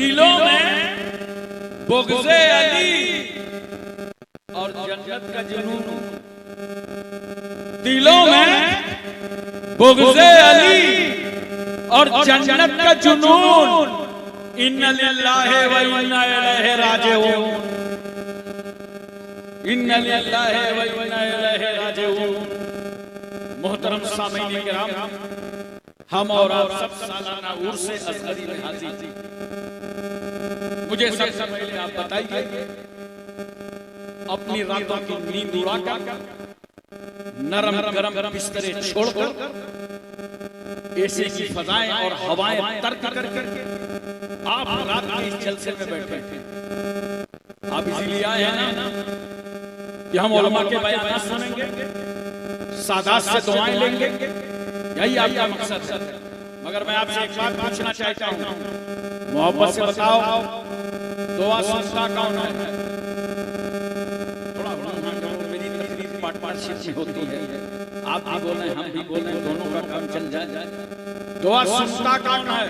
दिलों में बुग़्ज़े अली और जन्नत का जुनून। दिलों में बुग़्ज़े अली और जन्नत का जुनून। इन्ना लिल्लाहि व इन्ना इलैहि राजिऊन। इन्ना लिल्लाहि व इन्ना इलैहि राजिऊन। मोहतरम सामीन किराम, हम और आप सब सालाना उर्स असगरी में हाजिर। मुझे सबसे पहले आप बताइए, अपनी रातों की नींद उड़ाकर, नरम गरम बिस्तरे छोड़कर, एसी की फजाएं और हवाएं तर्क करके आप रात के इस जलसे में बैठे हैं। आप इसीलिए आए हैं ना कि हम उलमा के बयान सुनेंगे, सादात से दुआएं लेंगे, यही आपका मकसद है। मगर मैं आपसे एक बात पूछना चाहता हूँ, मोहब्बत से बताओ, दुआ सुनता कौन है? थोड़ा मेरी तकलीफ पार्टनरशिप में होती है, आप भी बोले हम भी बोले, दोनों का काम चल जाए। दुआ सुनता कौन है?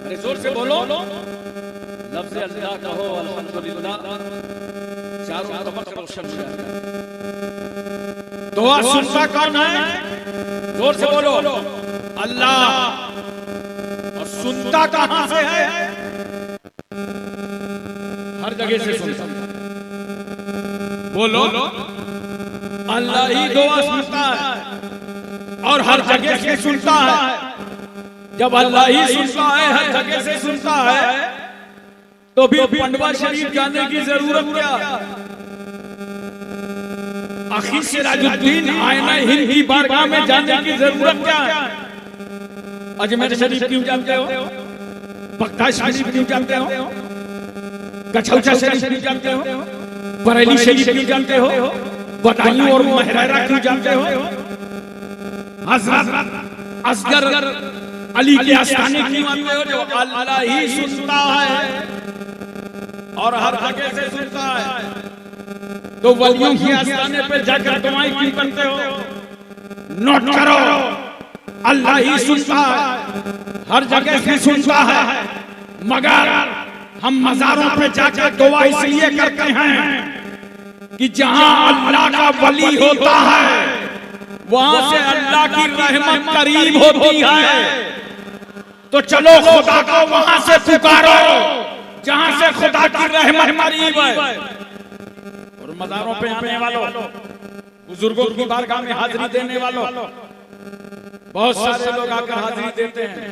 अरे जोर से बोलो। लफ्ज़ अल्लाह कहो, अल्हम्दुलिल्लाह, चारों तरफ रोशन हो जाता है। दुआ सुनता कौन है? जोर से बोलो। अल्लाह। और सुनता कहां से है? हर जगह से सुनता। बोलो। अल्लाह ही दुआ सुनता है और हर जगह से सुनता है। जब अल्लाह ही सुनता है, हर जगह से सुनता है, तो भी पंडवा शरीफ जाने की जरूरत क्या? आखिर सिराजुद्दीन आईना हिंद की बारगाह में जाने की जरूरत क्या है? अजमेर शरीफ क्यों जाते हो? बगदाद शरीफ क्यों जाते हो? कछौचा शरीफ क्यों जाते हो? बरेली शरीफ क्यों जाते हो? बदायूं और महरारा क्यों जाते हो? हजरत असगर अली के आस्थाने क्यों आते हो? जो अल्लाह ही सुनता है और हर जगह से सुनता है, तो वलियों के आस्थाने पे जाकर दुआएं क्यों करते हो? नोट करो, अल्लाह ही सुनता है, हर जगह से सुनता है, मगर हम मज़ारों पे जाकर दुआ इसलिए करते हैं कि जहां अल्लाह का वली होता है, वहां से अल्लाह की रहमत करीब होती है। तो चलो खुदा को वहां से पुकारो जहां से खुदा की रहमत करीब है। और मज़ारों पे आने वालों, बुजुर्गों की बारगाह में हाजिरी देने वालों, बहुत सारे लोग आकर हाजिरी देते हैं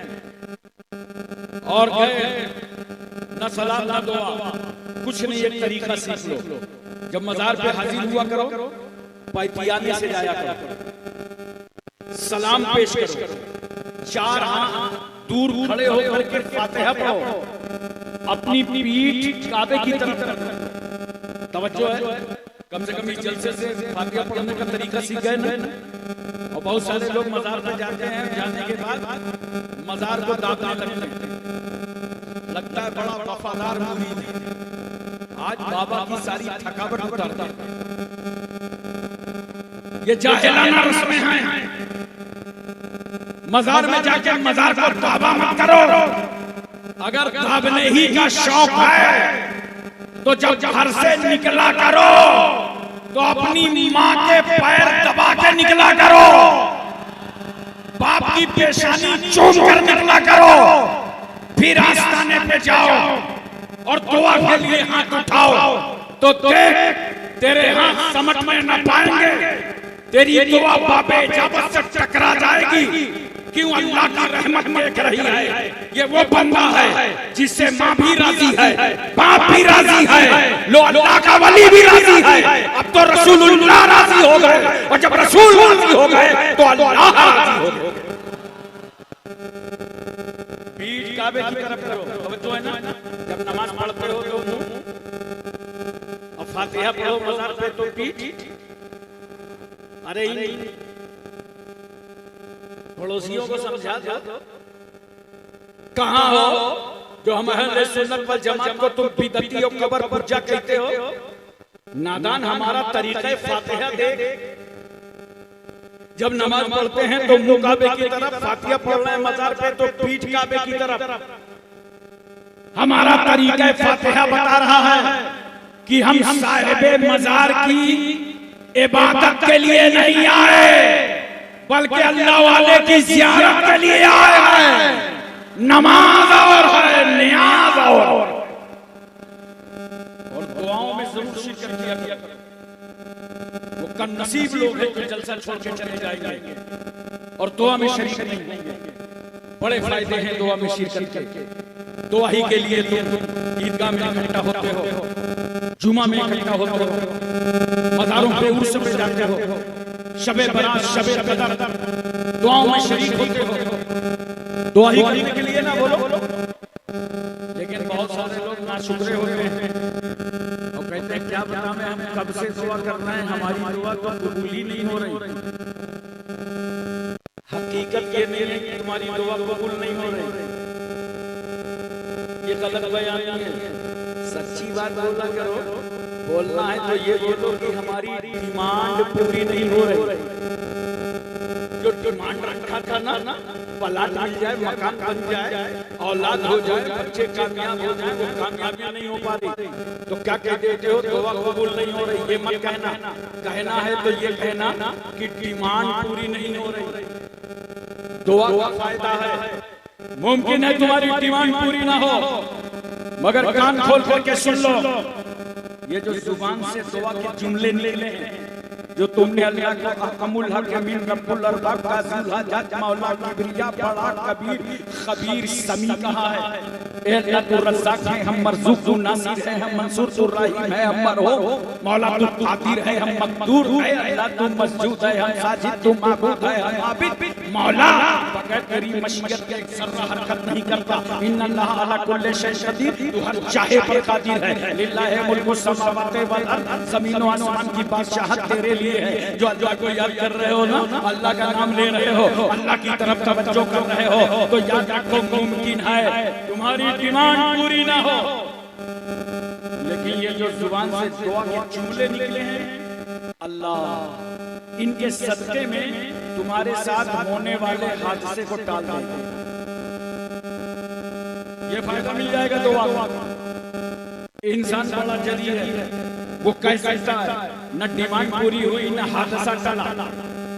और गए न सलाम न दुआ, कुछ नहीं, एक तरीका सीख लो। जब मज़ार पे हाजिर हुआ करो, पायपियाने से जाया करो, सलाम पेश करो, चार हाथ दूर खड़े होकर के फातिहा पढ़ो, अपनी पीठ काबे की तरफ रखो। तवज्जो है, कम से कम इस जलसे से फातिहा पढ़ने का तरीका सीख गए ना। और बहुत सारे लोग मज़ार पे जाते हैं, जाने के बाद मज़ार को दाबने लगते हैं, लगता है बड़ा वफादार मुरीद है, आज बाबा की सारी थकावट उतारता है। ये जाहिलाना रस्में हैं। मज़ार में जाके मज़ार को दावा मत करो। अगर दाबने ही का शौक है तो जब घर से निकला करो तो अपनी माँ के पैर दबा के निकला करो, बाप की पेशानी चूम कर निकला करो, फिर आस्थाने पे जाओ और दुआ के लिए हाथ उठाओ, तो देख तेरे हाथ समझ में न पाएंगे, तेरी दुआ बाबे इजाजत से टकरा जाएगी। क्यों? अल्लाह की रहमत देख रही है। ये वो बंदा है जिससे माँ भी राजी है, बाप भी राजी है, लो अल्लाह का वली भी राजी है। अब तो रसूलुल्लाह राजी हो गए, और जब रसूल राजी हो गए तो अल्लाह राजी हो गए। पीठ काबे की तरफ करो, तवज्जो है ना। जब नमाज पढ़ते हो तो अब फातिहा पढ़ो मज़ार पे तो पीठ। अरे पड़ोसियों को समझा दो, कहां हो जो हम अहले सुन्नत वल जमात को तुम बिदअती और कब्र पुर्जा कहते हो? नादान, हमारा तरीक़ा फातिहा देख। जब नमाज पढ़ते हैं तो मुंह काबे की तरफ, फातिहा पढ़ रहे हैं मज़ार पे तो पीठ काबे की तरफ। हमारा तरीका फातिहा बता रहा है कि हम साहिब मजार की इबादत के लिए नहीं आए, बल्कि अल्लाह वाले की ज़ियारत के लिए आए हैं। नमाज और है, नियाज और दुआओं में जरूर शिरकत किया करो। वो कमनसीब लोग हैं जो जलसा छोड़ के चले जाएंगे और दुआ में शरीक नहीं होंगे। बड़े फायदे हैं दुआ में शिरकत के। दुआ ही के लिए तुम ईदगाह में इकट्ठा होते हो, जुमा में इकट्ठा होते हो, मज़ारों पे उर्स पे जाते हो, शबे बरात शबे कदर दुआओं में शरीक होते हो। दुआ ही करने के लिए ना बोलो। लेकिन बहुत सारे लोग नाशुक्रे होते हैं और कहते हैं क्या बताएं हम कब से दुआ करना है, हमारी दुआ तो कबूल ही नहीं हो रही। हकीकत ये नहीं है कि तुम्हारी दुआ कबूल नहीं हो रही, ये गलत बयानी है। सच्ची बात बोला करो। बोलना है तो ये बोलो कि हमारी डिमांड पूरी नहीं हो रही। जो डिमांड रखा था ना, प्लाट मिल जाए, मकान बन जाए, औलाद हो जाए, बच्चे कामयाब हो जाए, वो कामयाबी नहीं हो पा रही तो क्या कह देते हो दुआ कबूल नहीं हो रही। ये मत कहना। कहना है तो ये कहना कि डिमांड पूरी नहीं हो रही। दुआ का फायदा है। मुमकिन है तुम्हारी डिमांड पूरी ना हो, मगर कान खोल करके सुन लो। ये जो जुबान से दुआ के जुमले निकले हैं, जो तुमने अल्लाह को अहकमुल हकीमीन रब्बुल अरबाब काज़िल हाजात मौला किबरिया बड़ा कबीर खबीर समी कहा है। ए अल्लाह तू रज़्ज़ाक़ है, हम मरज़ूक़, तू नासिर है, हम मंसूर, तू रहीम है, हम मरहूम। मौला तू कादिर है, हम मक़दूर है। अल्लाह तू मसजूद है, हम साजिद, तू माबूद है, हम आबिद। मौला बगैर तेरी मशीयत के एक ज़र्रा हरकत नहीं करता। इन्नल्लाह अला कुल्लि शैइन क़दीर, तू हर चाहे पर कादिर है। लिल्लाहि मुल्कु समावाति वल अर्ज़, ज़मीन व आसमान की बादशाहत तेरे लिए है। जो अल्लाह को याद कर रहे हो ना, अल्लाह का नाम ले रहे हो, अल्लाह की तरफ तवज्जो कर रहे हो, तो याद रखो मुमकिन है तुम्हारी डिमांड पूरी ना हो। लेकिन ये जो जुबान से दुआ के जुमले निकले हैं, अल्लाह इनके सदके में तुम्हारे साथ होने वाले हादसे को टाल देगा। ये फायदा मिल जाएगा दुआ का। इंसान बड़ा जलील है, वो कह सकता है न डिमांड पूरी हुई न हादसा टला,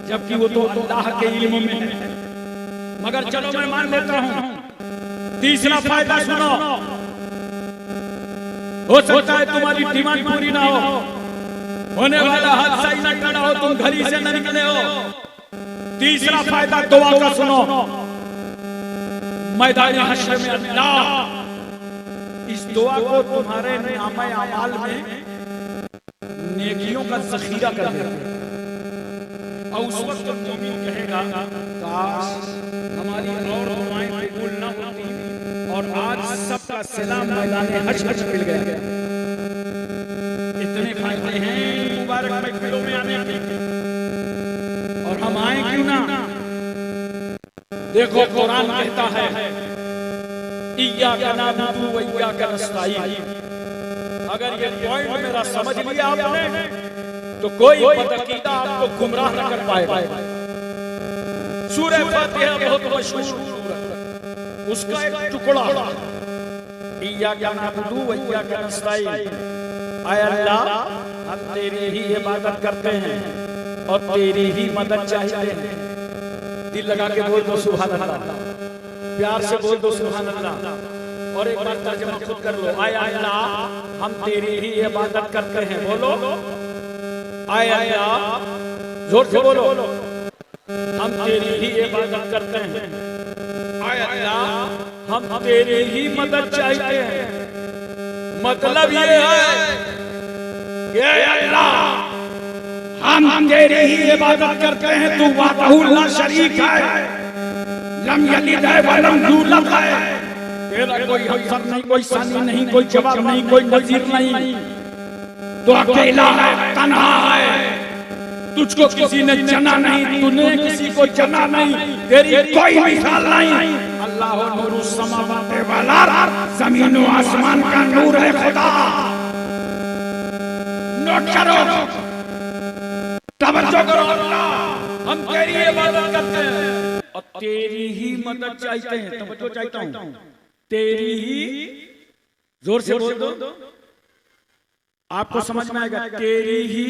जबकि वो तो अल्लाह के इल्म में है। मगर चलो मैं मान लेता हूँ। तीसरा फायदा सुनो। हो सकता है तुम्हारी डिमांड पूरी ना हो, होने वाला हादसा ही न टला हो, तुम घर ही से न निकले हो। तीसरा फायदा दुआ का सुनो। मैदान हश्र में अल्लाह इस दुआ को तुम्हारे नामे अमाल में नेकियों का ज़ख़ीरा कर देगा। और उस वक्त मुमीन कहेगा काश हमारी और दुआएं कबूल न होती और आज सबका सलाम मैदान हश्र मिल गया। इतने फायदे हैं मुबारक महफिलों में आने के, और हम आए क्यों ना। देखो कुरान कहता है इय्याका नअबुदु व इय्याका नस्तईन। अगर ये पॉइंट मेरा समझ लिया आपने तो कोई बदअकीदा आपको गुमराह न कर पाएगा। सूरह फातिहा बहुत मशहूर सूरह, उसका एक टुकड़ा इय्याका नअबुदु व इय्याका नस्तईन। आय अल्लाह हम तेरी ही इबादत करते हैं और तेरी ही मदद चाहते हैं। दिल लगा के बोल दो सुभान अल्लाह, प्यार से बोल दो सुभान अल्लाह। और एक बार तर्जुमा खुद कर लो। आय अल्लाह हम तेरी ही इबादत करते हैं। बोलो आय अल्लाह, जोर से बोलो। हम तेरी ही इबादत करते हैं। आय अल्लाह हम तेरी ही मदद चाहते हैं। मतलब ये है कि अल्लाह हम तेरी ही इबादत करते हैं। तू वहदहू ला शरीक है, लम यलिद व लम यूलद है। तेरा कोई हमसर नहीं, कोई सानी नहीं, कोई जवाब नहीं, कोई नजीर नहीं। तो अकेला है, तन्हा है, तुझको किसी ने जना नहीं, तूने किसी को जना नहीं, तेरी कोई मिसाल नहीं। अल्लाह नूरु समावाति वल अर्ज़, ज़मीन व आसमान का नूर है खुदा। नोट करो, तवज्जो करो। अल्लाह हम तेरी इबादत करते हैं और तेरी ही मदद चाहते हैं। तवज्जो चाहता हूँ, तेरी ही जोर से बोल दो, आपको समझ में आएगा। तेरी ही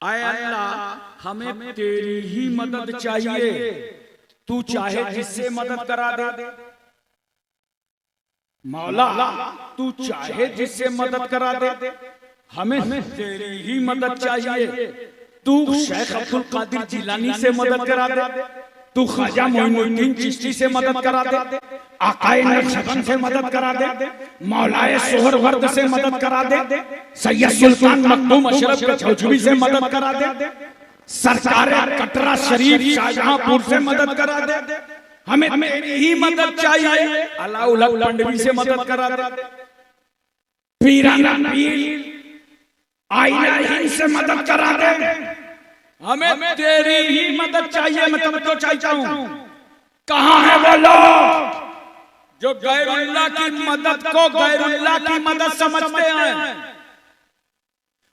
आए अल्लाह, हमें तेरी ही मदद चाहिए, तू चाहे जिससे मदद करा दे। मौला तू चाहे जिससे मदद करा दे, हमें तेरी ही मदद चाहिए। तू शेख अब्दुल कादिर जिलानी से मदद करा दे, तू ख्वाजा मोइनुद्दीन चिश्ती से मदद करा दे, आकाए नक्शबंद से मदद करा दे, मौलाए सोहरवर्द से मदद करा दे, सैयद सुल्तान मखदूम अशरफ कचौचवी से मदद करा दे, सरकार कटरा शरीफ शाहजहांपुर से मदद करा दे। हमें तेरी ही मदद चाहिए। अलाउल पंडवी से मदद करा दे, पीराना पीर आईना हिंद से मदद करा दे। हमें तेरी ही मदद चाहिए। मैं तुमको चाहता हूं, कहां है वो लोग जो गैरुल्लाह की मदद को गैरुल्लाह की मदद समझते हैं?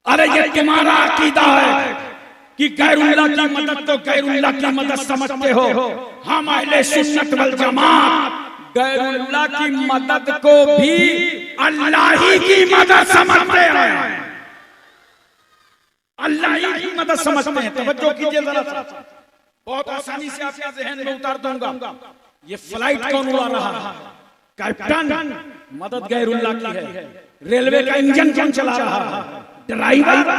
अरे ये तुम्हारा अकीदा है कि गैरुल्लाह की मदद तो गैरुल्लाह की मदद समझते हो। हम अहले सुन्नत वल जमात गैरुल्लाह की मदद को भी अल्लाह ही की मदद समझते हैं। अल्लाह ही की मदद समझते हैं। तवज्जो कीजिए जरा सा, बहुत आसानी से आपके ज़हन में उतार दूंगा। ये फ्लाइट कौन उड़ा रहा है? कैप्टन, मदद गैरुल्लाह की है। रेलवे का इंजन कौन चला रहा है? ड्राइवर,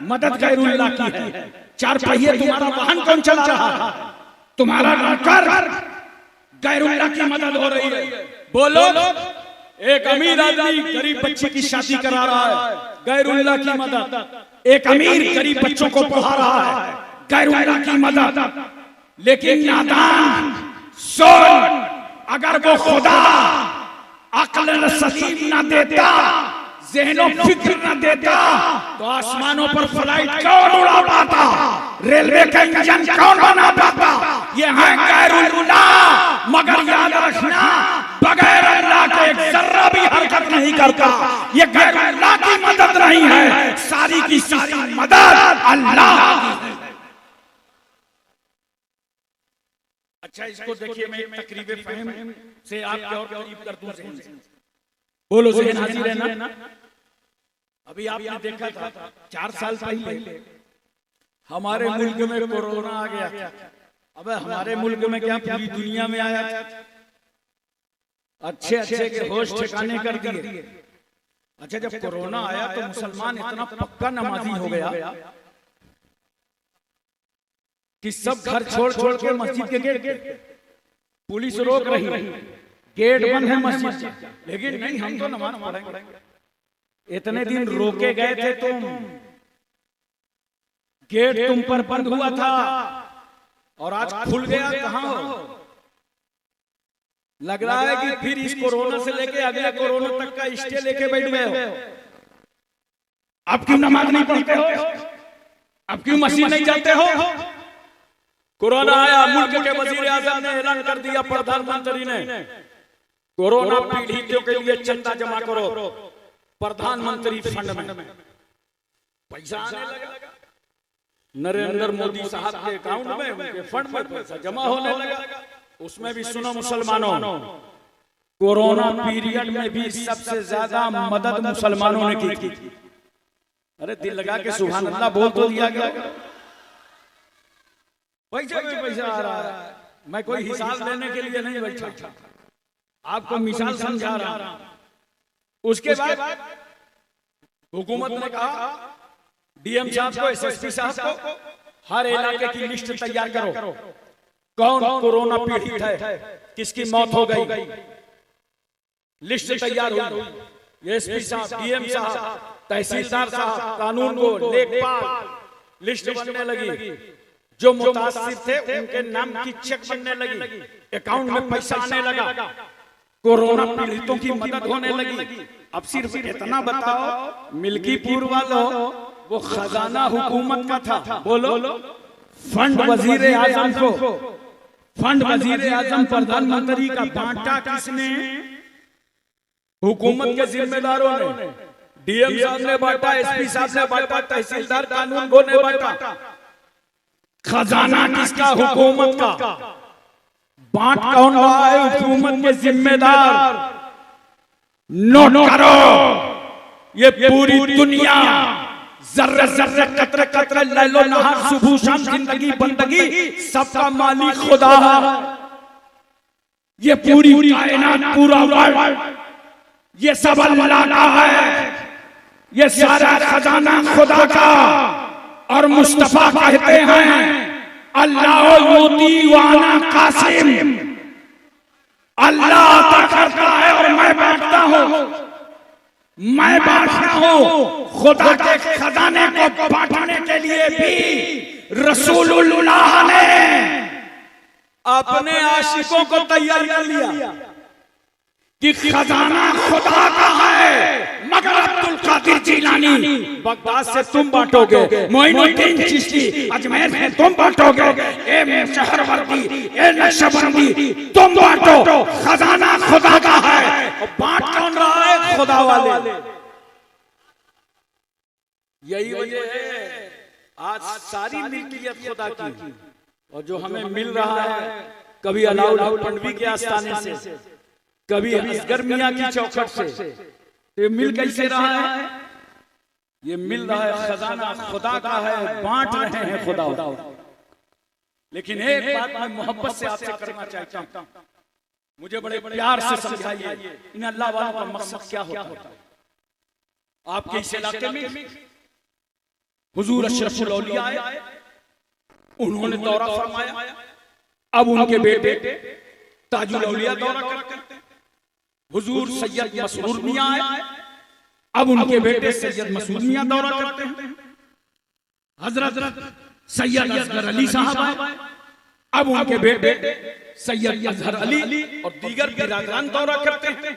मदद गैरुल्लाह की है। चार पहिए तुम्हारा वाहन कौन चला रहा है? तुम्हारा नौकर। गैरुल्लाह की मदद हो रही है। बोलो, एक अमीर आदमी गरीब बच्चे की शादी करा रहा है, गैरुल्लाह की मदद। एक अमीर गरीब बच्चों को पढ़ा रहा है, गैरुल्लाह की मदद। लेकिन नादान सुन, अगर वो खुदा अक्ल सलीम न देता, ज़हनो फिक्र न देता, तो आसमानों पर फ्लाइट कौन उड़ा पाता? रेलवे का इंजन कौन बना पाता? ये है गैरुल्लाह। मगर याद रखना, बगैर अल्लाह के एक जर्रा भी हरकत नहीं करता। ये गैरुल्लाह की मदद नहीं है, सारी की सारी मदद अल्लाह की है। अच्छा, इसको देखिए, मैं एक तकरीबे फहम से आपके और करीब कर दूं ज़हन से। बोलो, ज़हन हाजिर है ना? अभी आपने देखा था 4 साल पहले हमारे मुल्क में कोरोना आ गया। अब हमारे मुल्क में क्या, पूरी दुनिया में आया। अच्छे अच्छे के होश ठिकाने कर दिए। अच्छा, जब कोरोना आया तो मुसलमान इतना पक्का नमाजी हो गया कि सब घर छोड़ छोड़ के मस्जिद के गेट, पुलिस रोक रही, गेट बंद है मस्जिद, लेकिन नहीं, हम तो नमाज पढ़ेंगे। इतने दिन रोके गए थे तुम, गेट तुम पर बंद हुआ था और आज खुल गया। कहां हो? लग रहा है कि फिर इस कोरोना से लेके अगले कोरोना तक का स्टे लेके बैठ गए हो। अब क्यों नमाज नहीं पढ़ते हो? अब क्यों मस्जिद नहीं जाते हो? कोरोना आया, मुल्क के वजीर आजम ने ऐलान कर दिया, प्रधानमंत्री ने, कोरोना पीड़ितों के लिए चंदा जमा करो प्रधानमंत्री फंड में। पैसा आने लगा नरेंद्र मोदी साहब के अकाउंट में, उनके फंड में पैसा जमा होने लगा। उसमें भी सुनो मुसलमानों, कोरोना पीरियड में भी सबसे ज्यादा मदद मुसलमानों ने की थी। अरे दिल लगा के सुभान अल्लाह बोल तो दिया गया। पैसे में पैसा आ रहा है। मैं कोई हिसाब लेने के लिए नहीं बैठा, आपको मिसाल समझा रहा हूं। उसके बाद हुकूमत ने कहा, डीएम साहब को, एसएसपी साहब को, हर इलाके की लिस्ट तैयार करो, कौन कोरोना पीड़ित है, किसकी मौत हो गई। लिस्ट तैयार हुई। एसपी साहब, डीएम साहब, तहसीलदार साहब, कानून को लेखपाल, लिस्ट बनने लगी। जो मुतासिर थे उनके नाम की चेक बनने लगी, अकाउंट में पैसा आने लगा, कोरोना पीड़ितों की मदद होने लगी। अब सिर्फ इतना बताओ, मिल्कीपुर वालों, वो खजाना हुकूमत का था। बोलो, फंड वजीर आजम को, फंड वजीर आजम प्रधानमंत्री का बांटा किसने? हुकूमत के जिम्मेदारों ने। डीएम साहब ने बांटा, एसपी साहब ने बांटा, तहसीलदार कानून को ने बांटा। खजाना किसका? हुकूमत का। बांट कौन रहा है? हुकूमत के जिम्मेदार। नोट करो, ये पूरी दुनिया जर्रे जर्रे कतरे कतरे लैलो नहार सुबह शाम जिंदगी बंदगी सबका मालिक खुदा है। ये पूरी कायनात पूरा वर्ल्ड ये सब अल्लाह का है, ये सारा खजाना खुदा का। और मुस्तफा कहते हैं अल्लाह यूती वाना कासिम, अल्लाह अता करता है और मैं बांटता हूं, मैं बांटता हूं। खुदा के खजाने को बांटने के लिए भी रसूलुल्लाह ने अपने आशिकों को तैयार कर लिया कि खजाना खुदा का है, मगर अब्दुल कादिर जिलानी बगदाद से तुम बांटोगे, मोइनुद्दीन चिश्ती अजमेर से तुम बांटोगे, ए शहरवर्दी ए नक्शबंदी तुम बांटो, खजाना खुदा का है। और बांट कौन रहा है? खुदा वाले। यही वजह है आज सारी मिल्कियत खुदा की, और जो हमें मिल रहा है कभी अलाउद्दीन पंडवी के आस्थाने से, कभी असगर मियां की चौखट से, ये मिल कैसे रहा है? ये मिल रहा है खजाना खुदा का है, बांट रहे हैं खुदा। लेकिन एक बात मैं मोहब्बत से आपसे करना चाहता हूं, मुझे बड़े प्यार से समझाइए इन अल्लाह वालों का मकसद क्या होता है। आपके इस इलाके में हुजूर अशरफुल औलिया आए, उन्होंने दौरा फरमाया, अब उनके बेटे ताजुल औलिया दौरा करते हैं। हुजूर सैयद मसरूर मियां आए, अब उनके बेटे सैयद मसूद मियां दौरा करते हैं। हजरत सैयद असगर अली साहब आए, अब उनके बेटे सैयद अजहर अली और दीगर बिरादरान दौरा करते हैं।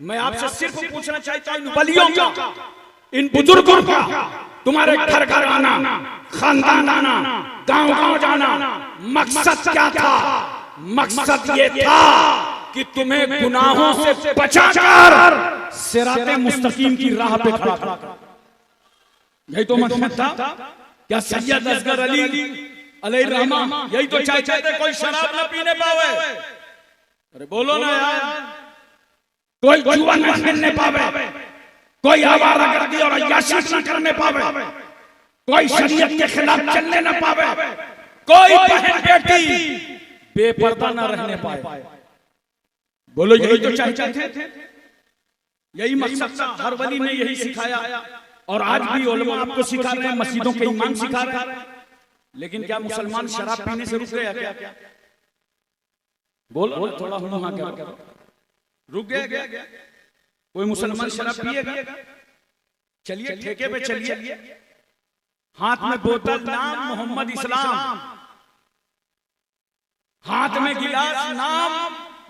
मैं आपसे सिर्फ पूछना चाहता हूं, इन वलियों का, इन बुजुर्गों का, तुम्हारे घर घर आना, खानदान आना, गांव गांव जाना, मकसद क्या था? मकसद ये था कि तुम्हें गुनाहों से बचाकर सिराते मुस्तकीम की राह पे खड़ा कर। यही तो मकसद था। क्या सैयद असगर अली अलैहिर्रहमा यही तो चाहते थे कोई शराब ना पीने पावे? अरे बोलो ना यार, कोई जुआ न खेलने पावे, कोई आवारागर्दी और अय्याशी न करने पावे, कोई शरीयत के खिलाफ चलने न पावे, कोई बहन बेटी बेपर्दा न रहने पाए। बोलो यही तो चाहते थे, यही मकसद था। हर वली ने यही सिखाया, और आज भी उलमा आपको सिखा रहे हैं, मस्जिदों के इमाम सिखा रहे हैं। लेकिन क्या मुसलमान शराब पीने से रुक गया क्या? बोलो थोड़ा हुआ क्या रुक गया? कोई मुसलमान शराब पिएगा? चलिए ठेके पे चलिए, हाथ में बोतल नाम मोहम्मद इस्लाम, हाथ में गिलास नाम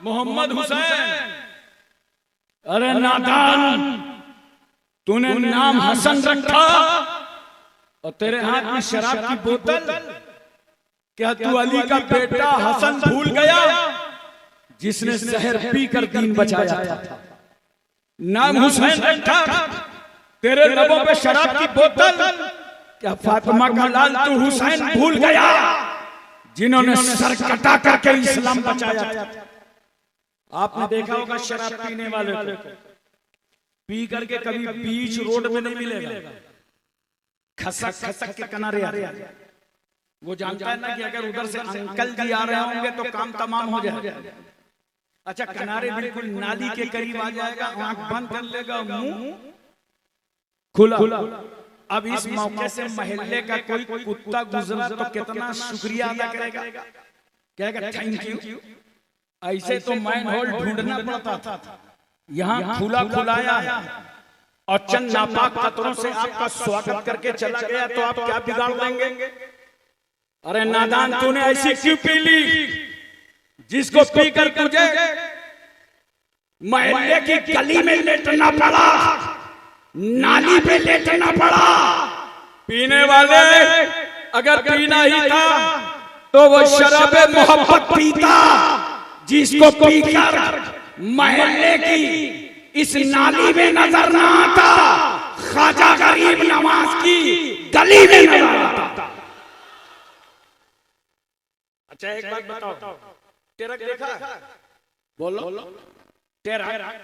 मोहम्मद हुसैन। अरे नादान, तूने नाम हसन रखा और तेरे हाथ में शराब की बोतल। क्या तू अली का बेटा हसन भूल गया जिसने जहर पीकर दीन बचाया था? नाम हुसैन रखा, तेरे लबों पे शराब की बोतल। क्या फातिमा का लाल तू हुसैन भूल गया जिन्होंने सर कटा करके इस्लाम बचाया था? आपने देखा होगा शराब पीने वाले को पी करके कभी बीच रोड में नहीं मिलेगा, खसक खसक के किनारे आ रहा है। वो जानता है ना कि अगर उधर से अंकल जी आ रहे होंगे तो काम तमाम हो जाएगा। अच्छा, किनारे बिल्कुल नाली के करीब आ जाएगा, आंख बंद कर लेगा, मुंह खुला। अब इस मौके से मोहल्ले का कोई कुत्ता गुजरा तो कितना शुक्रिया अदा करेगा, कहेगा थैंक यू। ऐसे तो मैन होल ढूंढना पड़ता था, यहाँ खुला खुलाया है और चंद नापाक कतरों से आपका स्वागत करके चला गया तो आप क्या बिगाड़ लेंगे? अरे नादान, तूने ऐसी क्यों पी ली जिसको पीकर तुझे मोहल्ले की गली में लेटना पड़ा, नाली पे लेटना पड़ा? पीने वाले अगर पीना ही था तो वो शराबे मोहब्बत पीता जिसको पीकर मोहल्ले की इस नाली में नजर ना आता, ख्वाजा गरीब नवाज की गली में नजर आता। अच्छा एक बात बताओ, टेरक देखा? बोलो टेरक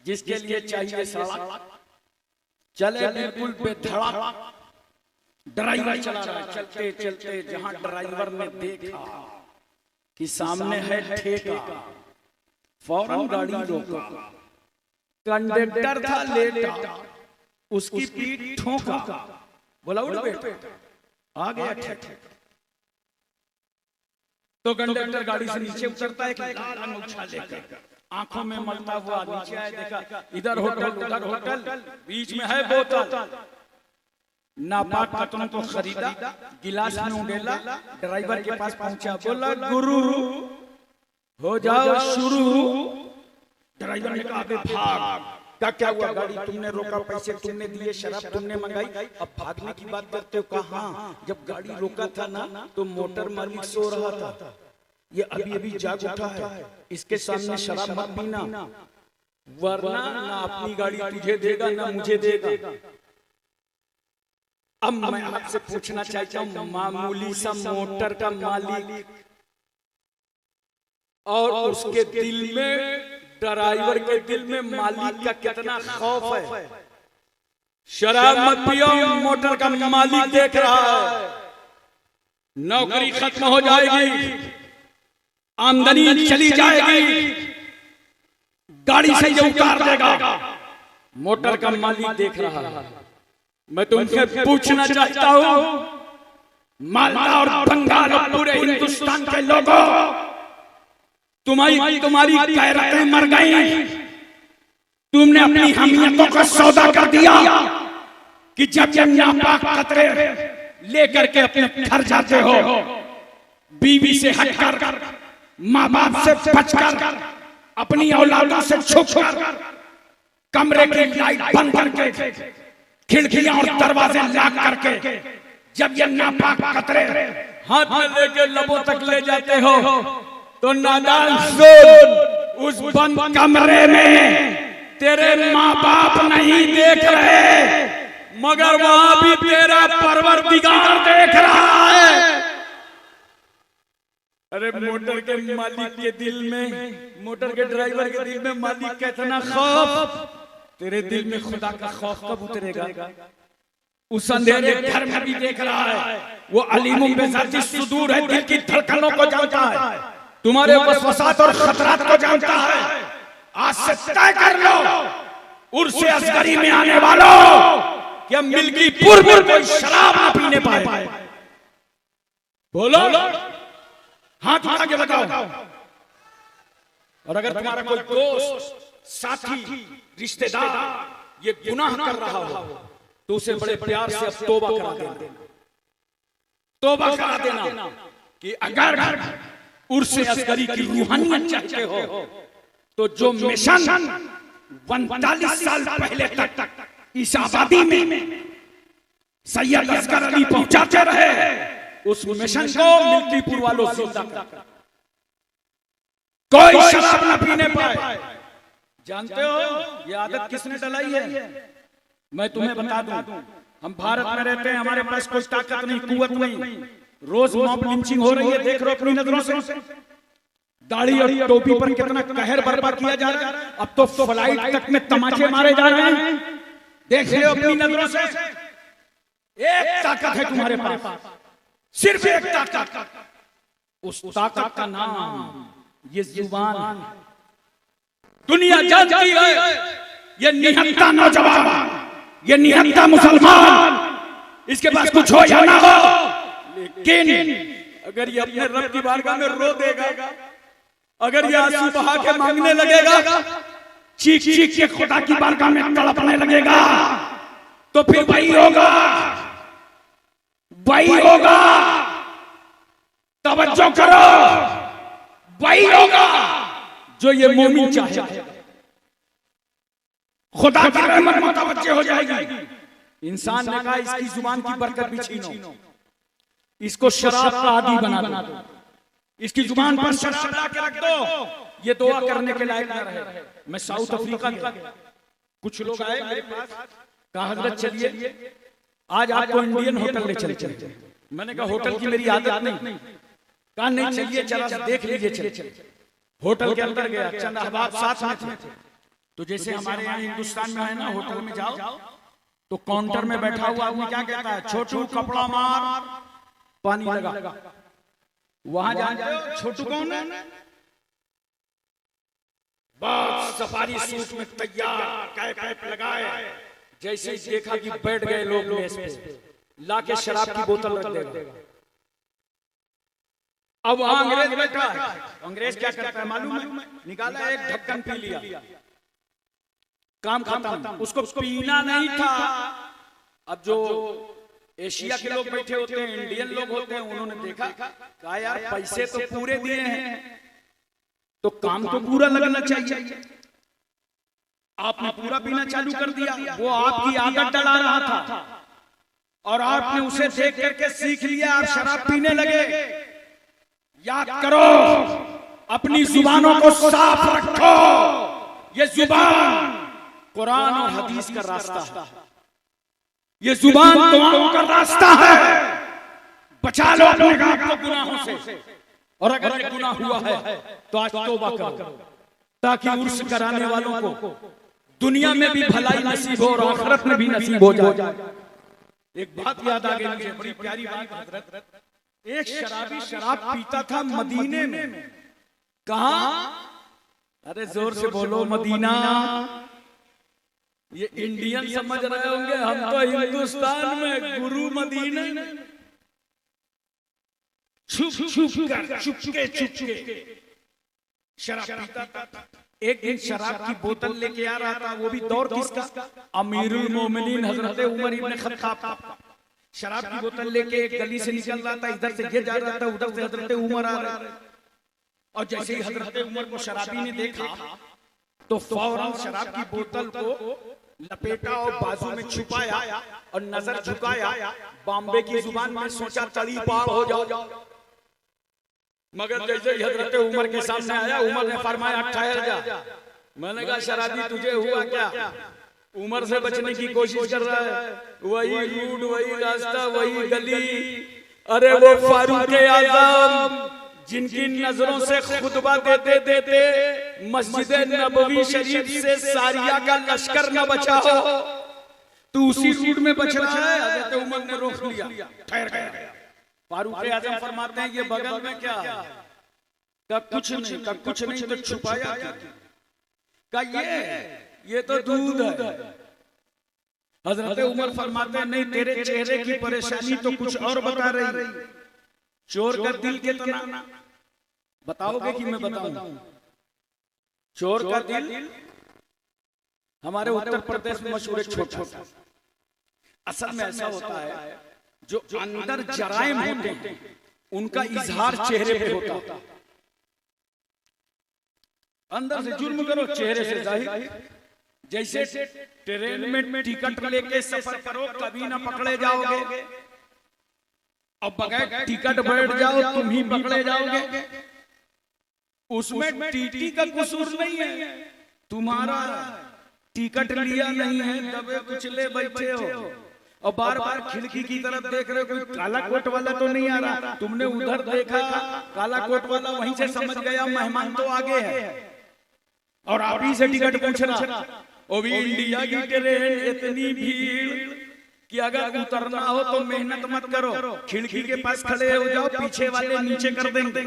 जिसके लिए चाहिए सड़क, चले बिल्कुल बेधड़क। ड्राइवर चला रहा है, चलते चलते जहां ड्राइवर ने देखा कि सामने है ठेका, फौरन गाड़ी रोका। कंडक्टर था लेटा, उसकी पीठ ठोका, बोला उठ बेटा, आ गया ठेका। तो कंडक्टर गाड़ी से नीचे उतरता है, लाल अंगूठा लेकर आंखों में मलता हुआ नीचे आया, देखा इधर होटल उधर होटल, बीच में है बोतल। नापाक कतरों को खरीदा, गिलास में उंडेला, ड्राइवर के पास पहुंचा, बोला गुरु हो जाओ शुरू। ड्राइवर ने कहा भाग। क्या हुआ? गाड़ी तुमने रोका, पैसे तुमने दिए, शराब तुमने मंगाई, अब भागने की बात करते हो? कहा हाँ, जब गाड़ी रोका था ना तो मोटर मालिक सो रहा था, ये अभी अभी जाग उठा है, इसके सामने शराब मत पीना, वरना ना अपनी गाड़ी तुझे देगा ना मुझे देगा। अब मैं आपसे पूछना चाहता हूँ, मामूली सा मोटर का मालिक और उसके दिल में, ड्राइवर के दिल में मालिक का कितना खौफ है। शराब मत पियो, मोटर का मालिक देख रहा है, नौकरी खत्म हो जाएगी, आमदनी चली जाएगी, गाड़ी से ये उतार देगा, मोटर का मालिक देख रहा है। मैं तुमसे पूछना चाहता हूं, मालदा और बंगाल और पूरे हिंदुस्तान के लोगों, तुम्हारी गैरतें मर गई। तुमने अपनी हमीयतों का सौदा कर दिया कि जब ये नापाक कतरे लेकर के अपने घर जाते हो, बीवी से हटकर, माँ बाप से बचकर, अपनी औलादों से छुपकर, कमरे की लाइट बंद करके, खिड़कियां और दरवाजे लॉक करके, जब ये नापाक कतरे हाथ में लेके लबों तक ले जाते हो, तो नादान सुन, उस बंद कमरे में तेरे माँ बाप नहीं देख रहे, मगर वहां भी तेरा परवरदिगार देख रहा है। अरे मोटर के मालिक के दिल में, मोटर के ड्राइवर के दिल में मालिक का इतना खौफ, तेरे दिल में खुदा का खौफ कब उतरेगा? उस अंधेरे घर में भी देख रहा है, वो अलीमुम बेज़ाती सुदूर है, दिल की धड़कनों को जानता है, तुम्हारे वसवसात और खतरात को जानता है। आज से तय कर लो, उर्से असगरी में आने वालों, कि हम मिल्कीपुर में कोई शराब ना पीने पाए। बोलो, हाथ उठा के बताओ। और अगर तुम्हारा कोई दोस्त, साथी, रिश्तेदार ये गुनाह कर रहा हो, तो उसे बड़े प्यार से अब तौबा करा देना, तौबा करा देना कि अगर उर्से असगरी की रूहानियत चाहते हो, तो जो मिशन 45 साल पहले तक इस आबादी में सैयद असगर अली पहुंचाते रहे, उस मिशन को मिल्कीपुर वालों जिंदा कर, कोई शराब न पीने पाए। जानते हो ये आदत किसने डलाई है? मैं तुम्हें बता दूं, हम भारत में रहते हैं, हमारे पास कोई ताकत नहीं, कुव्वत नहीं, रोज मॉब लिंचिंग हो रही है, देख लो अपनी नजरों से। दाढ़ी और टोपी पर कितना कहर बर्पा किया जा रहा है, अब तो फ्लाइट तक में तमाचे मारे जा रहे हैं, देख लो अपनी नजरों से। एक ताकत है तुम्हारे पास, सिर्फ एक ताकत, उस ताकत का नाम ये जुबान। दुनिया जानती है ये निहत्था नौजवान, ये निहत्था मुसलमान, इसके पास कुछ हो या ना हो, लेकिन अगर ये अपने रब की बारगाह में रो देगा, अगर ये आंसू बहा के मांगने लगेगा, चीख चीख के खुदा की बारगाह में तड़पने लगेगा, तो फिर वही होगा, वही होगा, तवज्जो करो, वही होगा जो ये मोमिन चाहे। खुदा की रहमत मुतवज्जह हो जाएगी। इंसान ने कहा इसकी जुबान की बरकत भी छीनो, इसको शराब का आदी बना दो, इसकी जुबान पर शराब ला के रख दो, ये दुआ करने के लायक न रहे। मैं साउथ अफ्रीका गया, कुछ लोग आए मेरे पास, कहा हजरत चलिए आज आपको इंडियन होटल ले चलते हैं। मैंने कहा होटल की मेरी आदत नहीं, कहा नहीं चलिए जरा देख लीजिए। चलिए होटल के अंदर गया, चंद अहबाब साथ में थे, तो जैसे हमारे यहाँ हिंदुस्तान में है ना, होटल में जाओ तो काउंटर में बैठा हुआ आदमी क्या कहता है, छोटू कपड़ा मार पानी लगा। वहां जाओ, छोटू कौन है, बस सफारी सूट में तैयार, कैप लगाए, जैसे ही देखा कि बैठ गए लोग मेज पे, लाके शराब की बोतल रख देगा। अब वहां अंग्रेज बैठा है, अंग्रेज क्या करता है मालूम है, निकाला एक ढक्कन पी लिया, काम खत्म। उसको पीना नहीं था। अब जो एशिया के लोग बैठे होते हैं, इंडियन लोग होते हैं, उन्होंने देखा, कहा यार पैसे तो पूरे दिए हैं तो काम तो पूरा लगना चाहिए। आपने पूरा पीना चालू कर दिया, वो आपकी आदत डला रहा था और आपने उसे देख करके सीख लिया, आप शराब पीने लगे। याद करो, अपनी जुबानों को साफ रखो। ये जुबान कुरान और हदीस का रास्ता है, ये जुबान दुआओं का रास्ता है। बचा लो अपने आप को गुनाहों से, और अगर ये गुनाह हुआ है तो आज तौबा करो, ताकि उर्स कराने वालों को दुनिया में भी भलाई नसीब हो और आखिरत में भी नसीब हो जाए। एक बात याद आ गई मुझे, बड़ी प्यारी बात हजरत। एक शराबी शराब पीता था मदीने में। कहां? अरे जोर से बोलो, मदीना। ये इंडियन समझ रहे होंगे, हम तो हिंदुस्तान में, गुरु मदीने में। चुपके शराब पीता था। एक दिन शराब की बोतल लेके आ रहा था, वो भी दौर किसका, अमीरुल मोमिनीन हजरत उमर इब्न खत्ताब। शराब की बोतल लेके एक गली से निकल रहा था, इधर से ये जा रहा था, उधर से हजरत उमर आ रहा था। और जैसे ही हजरत उमर को शराबी ने देखा तो फौरन शराब की बोतल को लपेटा और बाजू में छुपाया और नजर झुकाया। बॉम्बे की जुबान में सोचा तड़ी पार हो जाओ। मगर जैसे ही हजरत उमर के सामने आया, उमर ने फरमाया ठहर जा। मैंने कहा शराबी तुझे हुआ क्या? उमर से बचने की कोशिश कर रहा है, वही रूट, वही रास्ता, वही गली। अरे वो फारूक आजम जिनकी नजरों से खुतबा देते देते मस्जिद नबवी शरीफ से सारिया का लश्कर न बचा हो, तू उसी रूट में बच रहा है। हजरत उमर ने रोक लिया, ठहर गया। फारूक आजम फरमाते हैं ये बगल में क्या है? कुछ नहीं। तो छुपाया क्या? ये तो दूध है। हजरत उमर फरमाते हैं नहीं, तेरे चेहरे की परेशानी तो कुछ और बता रही। चोर का दिल कितना बताओगे कि मैं बताऊं? चोर का दिल हमारे उत्तर प्रदेश में मशहूर छोटा। असल में ऐसा होता है, जो अंदर जराइम होते हैं उनका इजहार चेहरे पे होता है। अंदर से जुर्म करो, चेहरे से जाहिर। जैसे ट्रेन में टिकट लेके सफर करो, कभी ना पकड़े जाओगे, और बगैर टिकट बैठ जाओ तुम ही पकड़े जाओगे। उसमें टीटी का कसूर नहीं है, तुम्हारा टिकट लिया नहीं है, दबे कुचले बैठे हो और बार बार खिड़की की तरफ देख रहे हो, कोई काला कोट वाला तो नहीं आ रहा। तुमने उधर देखा, काला कोट वाला वहीं से समझ गया मेहमान तो आगे है, और आप ही से टिकट पूछ रहा। वो भी इंडिया की ट्रेन, इतनी भीड़ कि अगर उतरना हो तो मेहनत मत करो, खिड़की के पास खड़े हो जाओ, पीछे वाले नीचे कर देंगे।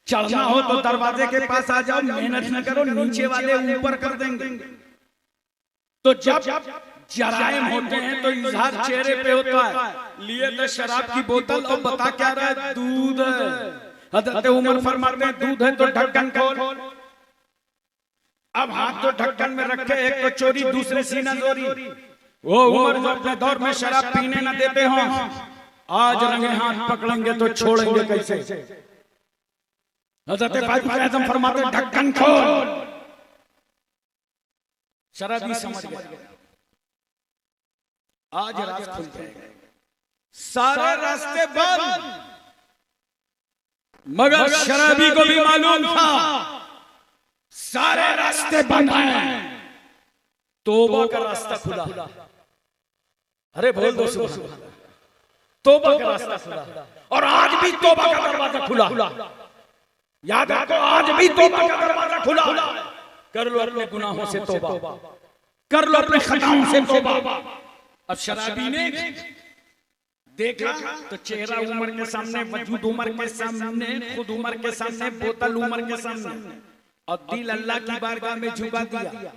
चढ़ना हो तो दरवाजे के पास आ जाओ, मेहनत न करो, नीचे वाले ऊपर कर देंगे। तो जब जराइम होते हैं तो इजहार चेहरे पे होता है। लिए तो शराब की बोतल और बता क्या रहा है, दूध है। हजरत उमर फरमाते हैं दूध है तो ढक्कन खोल। अब हाथ तो ढक्कन में रखे, एक तो चोरी, दूसरे सीना जोरी। वो उमर जो अपने दौर में शराब पीने न देते हो, आज रंगे हाथ पकड़ेंगे तो छोड़ेंगे कैसे? हजरत फारूक आजम फरमाते ढक्कन खोल। शराबी समझ गया, आज रास्ते खुल जाएंगे, सारे रास्ते बंद। मगर शराबी को भी मालूम था सारे रास्ते बंद हैं, तौबा का रास्ता खुला। अरे बोल दो सुभान अल्लाह, तौबा का रास्ता खुला। और आज भी तौबा का दरवाजा खुला। याद रखो, आज भी तौबा का दरवाजा खुला। कर लो अपने गुनाहों से तौबा, कर लो अपने खताओं से तौबा। अब शराबी ने देखा तो चेहरा उमर के सामने, वजूद उमर के सामने, खुद उमर के सामने, बोतल उमर के सामने, और दिल अल्लाह की बारगाह में झुका दिया।